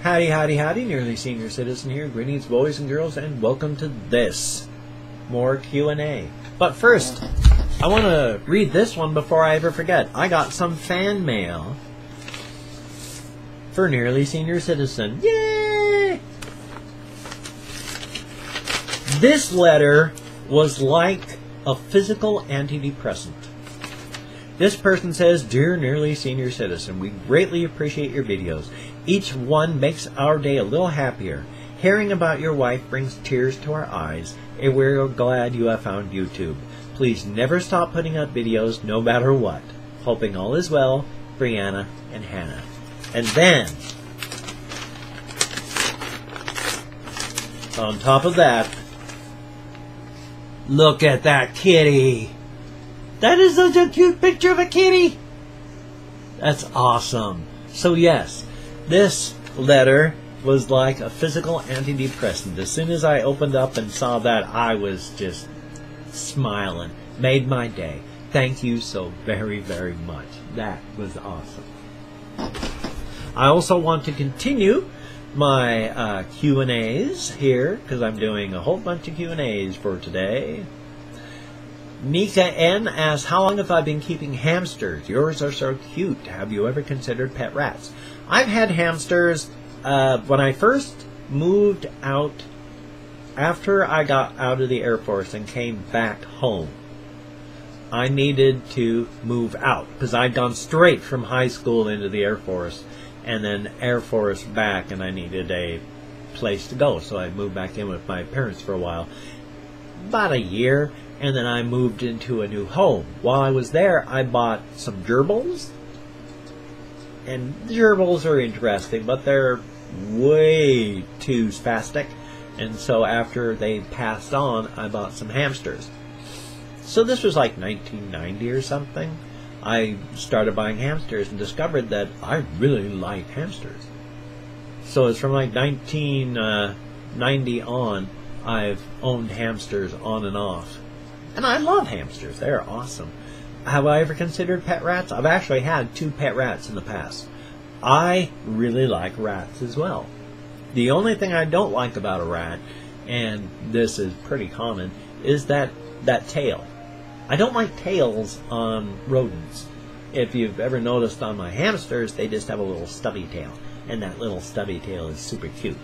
Howdy, howdy, howdy, nearly senior citizen here. Greetings, boys and girls, and welcome to this. More Q&A. But first, I want to read this one before I ever forget. I got some fan mail for Nearly Senior Citizen. Yay! This letter was like a physical antidepressant. This person says, Dear Nearly Senior Citizen, we greatly appreciate your videos. Each one makes our day a little happier. Hearing about your wife brings tears to our eyes, and we're glad you have found YouTube. Please never stop putting out videos, no matter what. Hoping all is well, Brianna and Hannah. And then, on top of that, look at that kitty. That is such a cute picture of a kitty. That's awesome. So yes, this letter was like a physical antidepressant. As soon as I opened up and saw that, I was just smiling. Made my day. Thank you so very, very much. That was awesome. I also want to continue my Q&As here, because I'm doing a whole bunch of Q&As for today. Nika N asks, how long have I been keeping hamsters? Yours are so cute. Have you ever considered pet rats? I've had hamsters when I first moved out, after I got out of the Air Force and came back home. I needed to move out because I'd gone straight from high school into the Air Force and then Air Force back, and I needed a place to go. So I moved back in with my parents for a while. About a year. And then I moved into a new home. While I was there, I bought some gerbils. And gerbils are interesting, but they're way too spastic. And so after they passed on, I bought some hamsters. So this was like 1990 or something. I started buying hamsters and discovered that I really like hamsters. So it's from like 1990 on, I've owned hamsters on and off. And I love hamsters. They're awesome. Have I ever considered pet rats? I've actually had 2 pet rats in the past. I really like rats as well. The only thing I don't like about a rat, and this is pretty common, is that tail. I don't like tails on rodents. If you've ever noticed on my hamsters, they just have a little stubby tail. And that little stubby tail is super cute.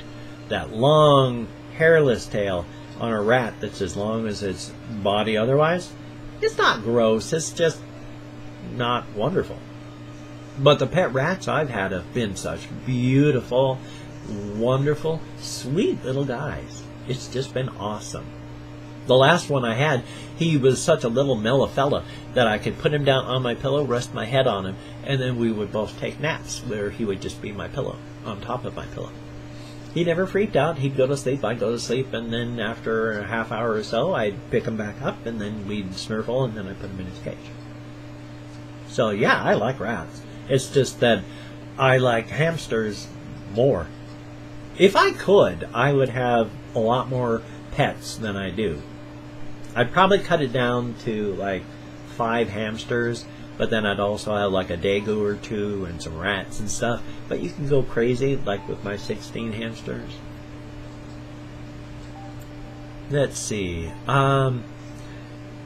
That long, hairless tail on a rat that's as long as its body otherwise, it's not gross, it's just not wonderful. But the pet rats I've had have been such beautiful, wonderful, sweet little guys. It's just been awesome. The last one I had, he was such a little mellow fella that I could put him down on my pillow, rest my head on him, and then we would both take naps where he would just be my pillow, on top of my pillow. He never freaked out. He'd go to sleep, I'd go to sleep, and then after a half hour or so, I'd pick him back up, and then we'd snurgle, and then I'd put him in his cage. So yeah, I like rats. It's just that I like hamsters more. If I could, I would have a lot more pets than I do. I'd probably cut it down to like 5 hamsters, but then I'd also have like a dagu or 2 and some rats and stuff. But you can go crazy, like with my 16 hamsters. Let's see.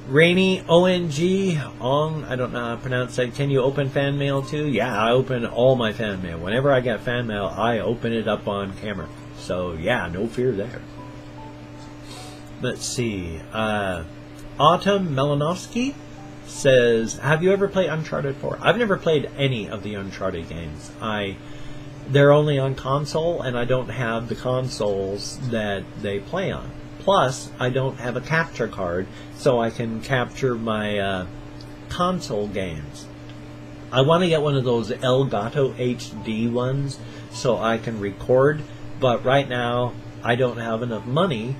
Rainy ONG, Ong, I don't know how to pronounce it. Can you open fan mail too? Yeah, I open all my fan mail. Whenever I get fan mail, I open it up on camera. So yeah, no fear there. Let's see. Autumn Melanovsky says, have you ever played Uncharted 4? I've never played any of the Uncharted games. They're only on console, and I don't have the consoles that they play on. Plus, I don't have a capture card, so I can capture my console games. I want to get one of those Elgato HD ones so I can record, but right now I don't have enough money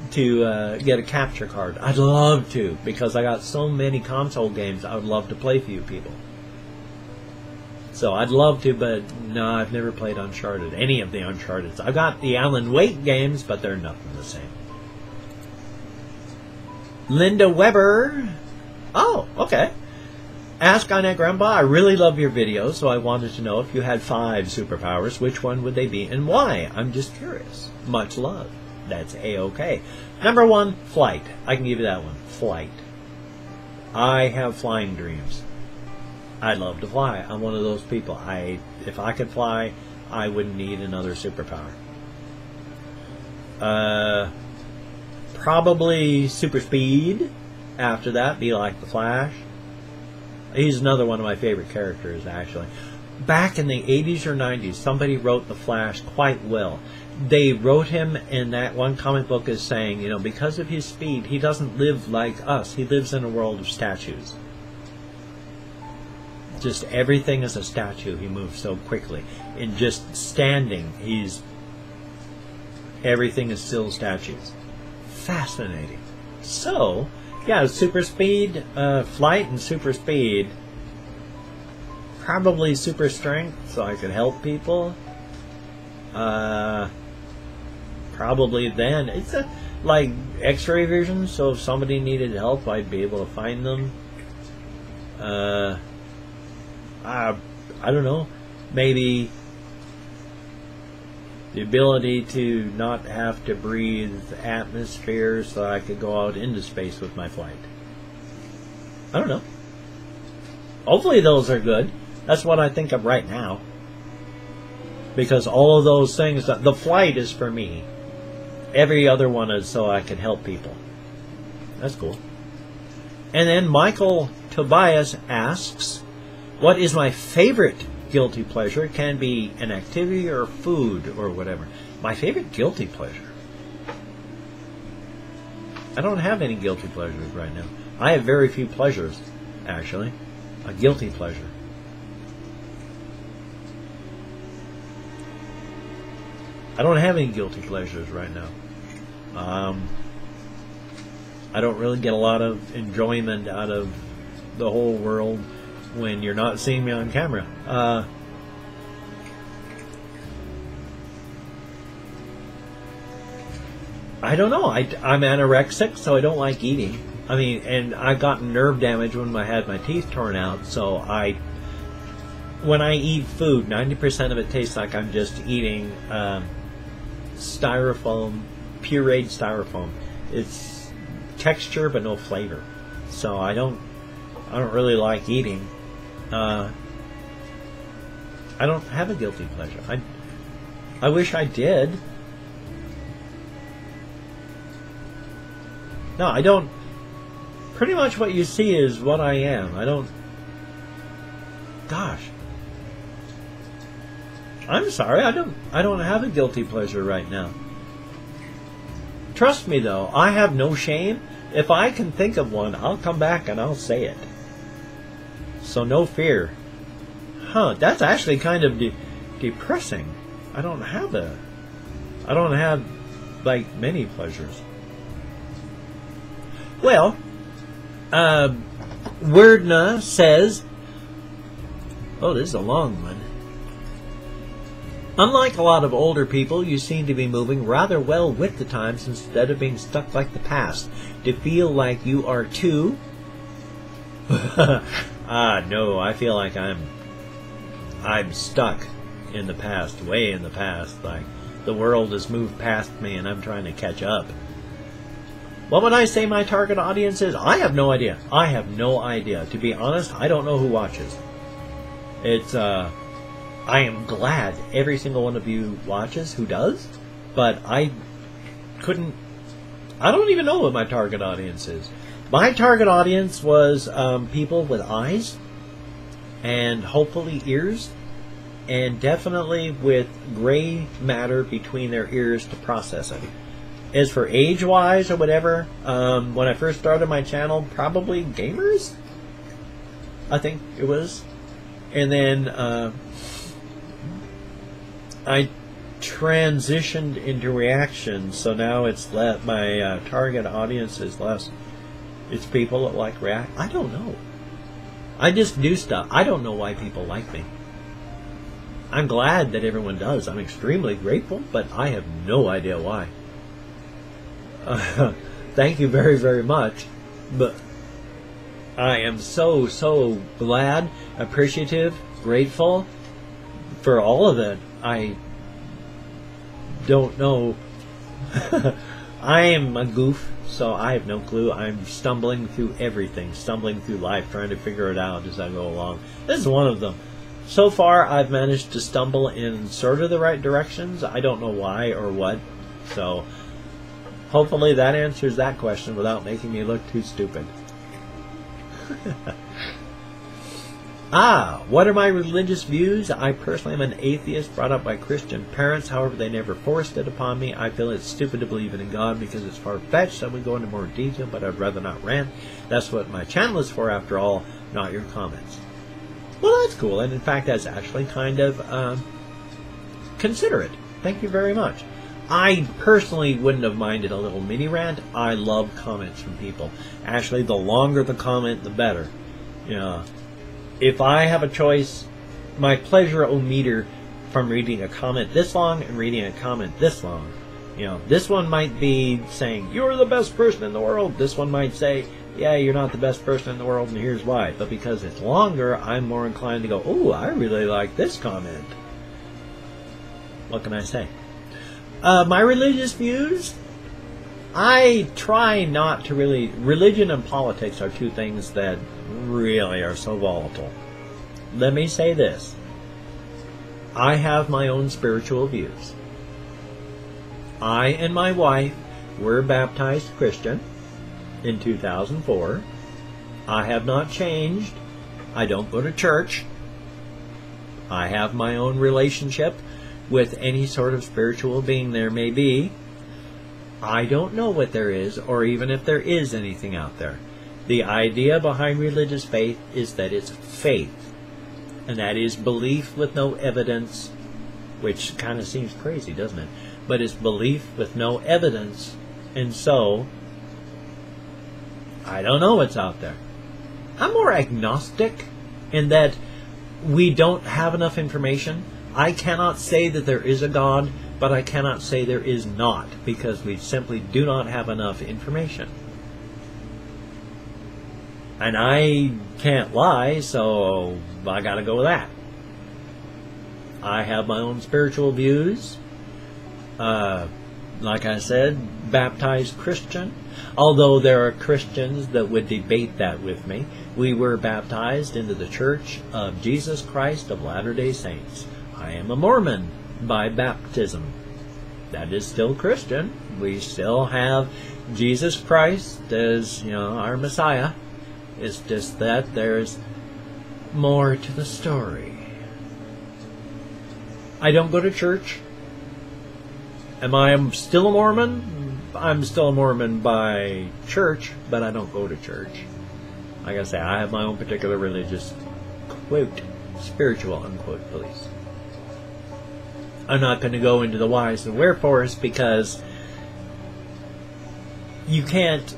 to get a capture card. I'd love to, because I got so many console games I would love to play for you people. So I'd love to, but no, I've never played Uncharted, any of the Uncharted. I've got the Alan Wake games, but they're nothing the same. Linda Weber. Oh, okay. Ask Aunt Grandpa, I really love your videos, so I wanted to know if you had 5 superpowers, which one would they be and why? I'm just curious. Much love. That's A-OK. Number 1, flight. I can give you that one. Flight. I have flying dreams. I love to fly. I'm one of those people. If I could fly, I wouldn't need another superpower. Probably super speed. After that, be like the Flash. He's another one of my favorite characters, actually. Back in the 80s or 90s, somebody wrote the Flash quite well. They wrote him in that one comic book as saying, you know, because of his speed, he doesn't live like us. He lives in a world of statues. Just everything is a statue. He moves so quickly. And just standing, everything is still statues. Fascinating. So, yeah, super speed, flight and super speed. Probably super strength, so I could help people. Probably then. It's like X-ray vision, so if somebody needed help, I'd be able to find them. I don't know. Maybe the ability to not have to breathe atmosphere so I could go out into space with my flight. I don't know. Hopefully those are good. That's what I think of right now. Because all of those things, the flight is for me. Every other one is so I can help people. That's cool. And then Michael Tobias asks, what is my favorite guilty pleasure? It can be an activity or food or whatever. My favorite guilty pleasure? I don't have any guilty pleasures right now. I have very few pleasures, actually. A guilty pleasure. I don't have any guilty pleasures right now. I don't really get a lot of enjoyment out of the whole world when you're not seeing me on camera. I don't know. I'm anorexic, so I don't like eating. I mean, and I've gotten nerve damage when I had my teeth torn out, so when I eat food, 90% of it tastes like I'm just eating styrofoam, pureed styrofoam. It's texture but no flavor. So I don't really like eating. I don't have a guilty pleasure. I wish I did. No, I don't. Pretty much what you see is what I am. I don't. Gosh. I'm sorry, I don't have a guilty pleasure right now. Trust me though, I have no shame. If I can think of one, I'll come back and I'll say it. So no fear. Huh, that's actually kind of depressing. I don't have like many pleasures. Well, Wordna says, oh, this is a long one. Unlike a lot of older people, you seem to be moving rather well with the times instead of being stuck like the past. To feel like you are too? No, I feel like I'm stuck in the past, way in the past. Like the world has moved past me and I'm trying to catch up. What would I say my target audience is? I have no idea. I have no idea. To be honest, I don't know who watches. It's, I am glad every single one of you watches who does, but I don't even know what my target audience is. My target audience was people with eyes and hopefully ears, and definitely with gray matter between their ears to process it. As for age-wise or whatever, when I first started my channel, probably gamers, I think it was. And then I transitioned into reaction, so now it's my target audience is less. It's people that like react. I don't know. I just do stuff. I don't know why people like me. I'm glad that everyone does. I'm extremely grateful, but I have no idea why. Thank you very, very much. But I am so, so glad, appreciative, grateful for all of it. I don't know. I am a goof, so I have no clue. I'm stumbling through everything, stumbling through life, trying to figure it out as I go along. This is one of them. So far, I've managed to stumble in sort of the right directions. I don't know why or what. So, hopefully that answers that question without making me look too stupid. What are my religious views? I personally am an atheist brought up by Christian parents. However, they never forced it upon me. I feel it's stupid to believe in God because it's far-fetched. So we go into more detail, but I'd rather not rant. That's what my channel is for, after all, not your comments. Well, that's cool, and in fact, that's actually kind of considerate. Thank you very much. I personally wouldn't have minded a little mini rant. I love comments from people. Actually, the longer the comment, the better. You know, if I have a choice, my pleasure-o-meter from reading a comment this long and reading a comment this long. You know, this one might be saying, "You're the best person in the world." This one might say, "Yeah, you're not the best person in the world, and here's why." But because it's longer, I'm more inclined to go, "Oh, I really like this comment." What can I say? My religious views? I try not to really... Religion and politics are two things that really are so volatile. Let me say this. I have my own spiritual views. I and my wife were baptized Christian in 2004. I have not changed. I don't go to church. I have my own relationship with any sort of spiritual being there may be. I don't know what there is, or even if there is anything out there. The idea behind religious faith is that it's faith, and that is belief with no evidence, which kind of seems crazy, doesn't it? But it's belief with no evidence, and so I don't know what's out there. I'm more agnostic in that we don't have enough information. I cannot say that there is a God, but I cannot say there is not, because we simply do not have enough information. And I can't lie, so I gotta go with that. I have my own spiritual views. Like I said, baptized Christian. Although there are Christians that would debate that with me. We were baptized into the Church of Jesus Christ of Latter-day Saints. I am a Mormon by baptism. That is still Christian. We still have Jesus Christ as, our Messiah. It's just that there's more to the story. I don't go to church. Am I still a Mormon? I'm still a Mormon by church, but I don't go to church. Like I say, I have my own particular religious, quote, spiritual, unquote, beliefs. I'm not going to go into the whys and wherefores because you can't...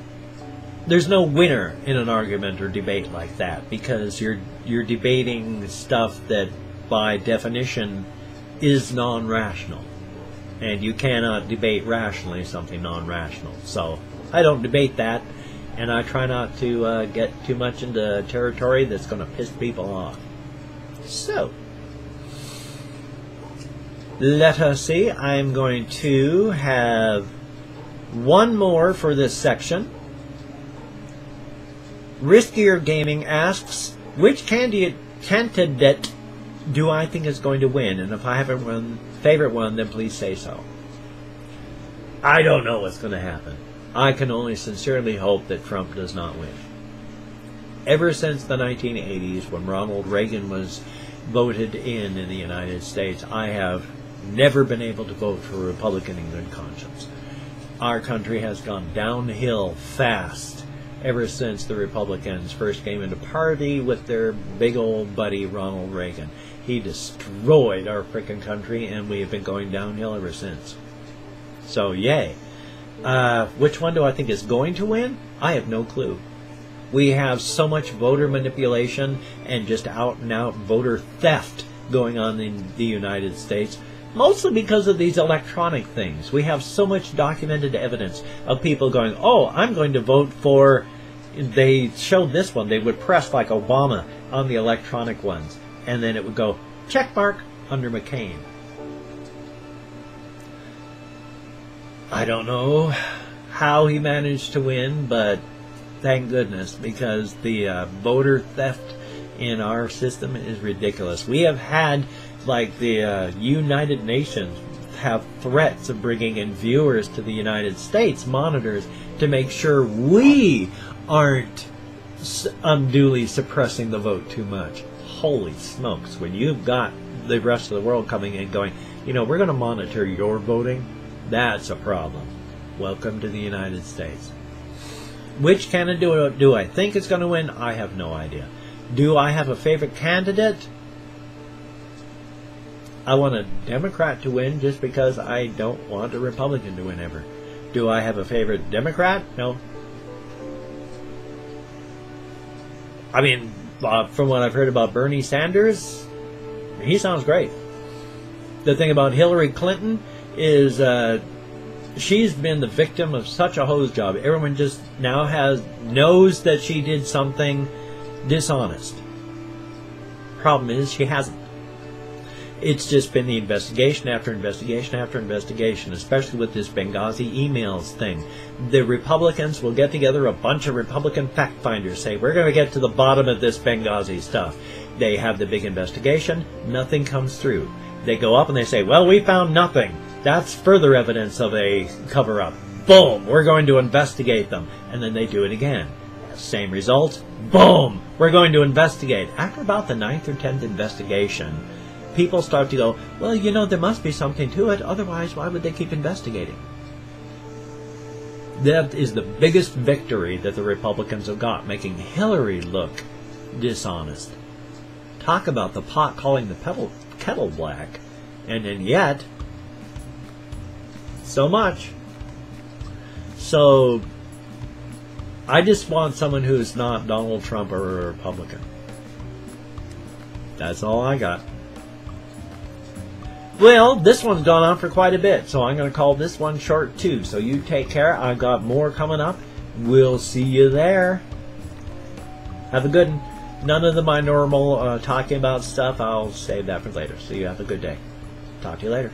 There's no winner in an argument or debate like that, because you're debating stuff that by definition is non-rational, and you cannot debate rationally something non-rational. So I don't debate that, and I try not to get too much into territory that's going to piss people off. So let us see. I'm going to have one more for this section. Riskier Gaming asks, which candidate do I think is going to win? And if I have a favorite one, then please say so. I don't know what's going to happen. I can only sincerely hope that Trump does not win. Ever since the 1980s, when Ronald Reagan was voted in the United States, I have never been able to vote for a Republican in good conscience. Our country has gone downhill fast ever since the Republicans first came into party with their big old buddy Ronald Reagan. He destroyed our frickin' country, and we have been going downhill ever since. So, yay. Which one do I think is going to win? I have no clue. We have so much voter manipulation and just out-and-out voter theft going on in the United States, mostly because of these electronic things. We have so much documented evidence of people going, oh, I'm going to vote for they showed this one. They would press like Obama on the electronic ones, and then it would go check mark under McCain. I don't know how he managed to win, but thank goodness, because the voter theft in our system is ridiculous. We have had, like, the United Nations have threats of bringing in viewers to the United States, monitors, to make sure we aren't unduly suppressing the vote too much. Holy smokes, when you've got the rest of the world coming in going, you know, we're going to monitor your voting, that's a problem. Welcome to the United States. Which candidate do I think is going to win? I have no idea. Do I have a favorite candidate? I want a Democrat to win just because I don't want a Republican to win ever. Do I have a favorite Democrat? No. I mean, from what I've heard about Bernie Sanders, he sounds great. The thing about Hillary Clinton is she's been the victim of such a hose job. Everyone just now knows that she did something dishonest. Problem is, she hasn't. It's just been the investigation after investigation after investigation, especially with this Benghazi emails thing. The Republicans will get together, a bunch of Republican fact finders, say, we're going to get to the bottom of this Benghazi stuff. They have the big investigation, nothing comes through. They go up and they say, well, we found nothing. That's further evidence of a cover-up. Boom, we're going to investigate them. And then they do it again. Same results. Boom, we're going to investigate. After about the 9th or 10th investigation, people start to go, well, you know, there must be something to it. Otherwise, why would they keep investigating? That is the biggest victory that the Republicans have got, making Hillary look dishonest. Talk about the pot calling the kettle black. And yet, so much. So, I just want someone who's not Donald Trump or a Republican. That's all I got. Well, this one's gone on for quite a bit, so I'm going to call this one short too. So you take care. I've got more coming up. We'll see you there. Have a good one. None of my normal talking about stuff. I'll save that for later. So you have a good day. Talk to you later.